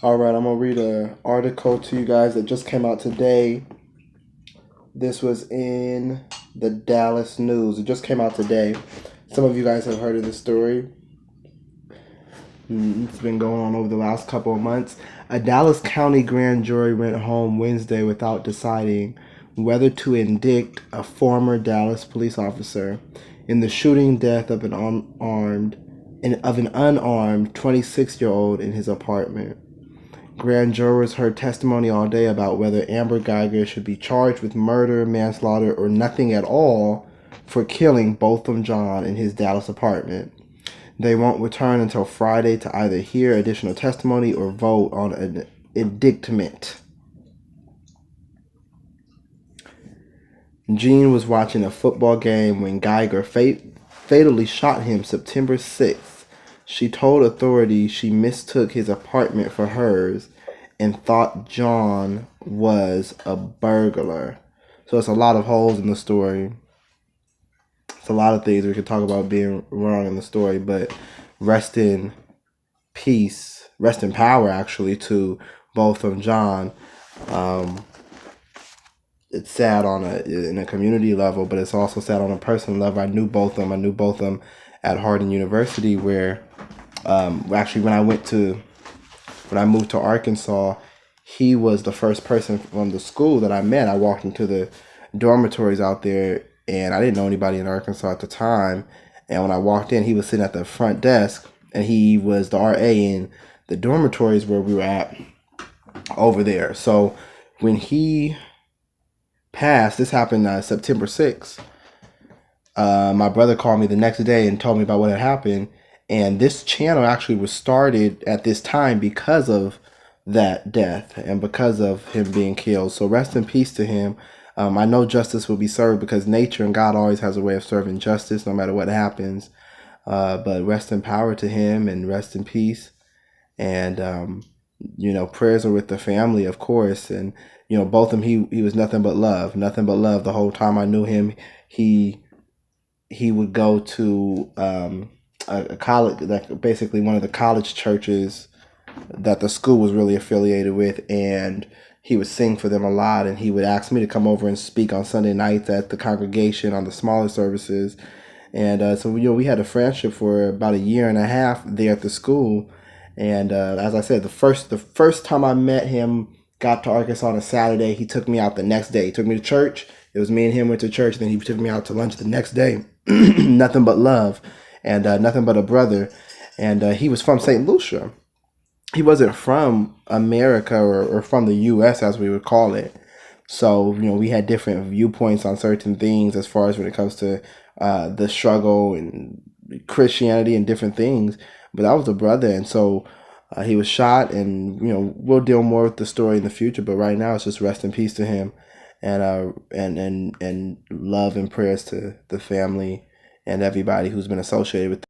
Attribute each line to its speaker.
Speaker 1: All right, I'm gonna read an article to you guys that just came out today. This was in the Dallas News. It just came out today. Some of you guys have heard of this story. It's been going on over the last couple of months. A Dallas County grand jury went home Wednesday without deciding whether to indict a former Dallas police officer in the shooting death of an unarmed 26-year-old in his apartment. Grand jurors heard testimony all day about whether Amber Geiger should be charged with murder, manslaughter, or nothing at all for killing Botham John in his Dallas apartment. They won't return until Friday to either hear additional testimony or vote on an indictment. Jean was watching a football game when Geiger fatally shot him September 6th. She told authorities she mistook his apartment for hers and thought John was a burglar. So it's a lot of holes in the story. It's a lot of things we could talk about being wrong in the story, but rest in peace, rest in power, actually, to Botham John. It's sad in a community level, but it's also sad on a personal level. I knew Botham. I knew Botham at Hardin University, where actually when I moved to Arkansas, he was the first person from the school that I met. I walked into the dormitories out there, and I didn't know anybody in Arkansas at the time. And when I walked in, he was sitting at the front desk, and he was the RA in the dormitories where we were at over there. So when he passed, this happened September 6th. My brother called me the next day and told me about what had happened. And this channel actually was started at this time because of that death and because of him being killed. So rest in peace to him. I know justice will be served because nature and God always has a way of serving justice no matter what happens. But rest in power to him and rest in peace. And, prayers are with the family, of course. And, Botham, he was nothing but love the whole time I knew him. He would go to a college, like basically one of the college churches that the school was really affiliated with, and he would sing for them a lot, and he would ask me to come over and speak on Sunday nights at the congregation on the smaller services. And so we had a friendship for about a year and a half there at the school. And as I said, the first time I met him, got to Arkansas on a Saturday, he took me out the next day. He took me to church. It was me and him went to church, and then he took me out to lunch the next day. Nothing but love, and nothing but a brother. And he was from St. Lucia. He wasn't from America or from the U.S., as we would call it. So, we had different viewpoints on certain things as far as when it comes to the struggle and Christianity and different things. But that was a brother. And so he was shot, and, we'll deal more with the story in the future. But right now it's just rest in peace to him, and love and prayers to the family and everybody who's been associated with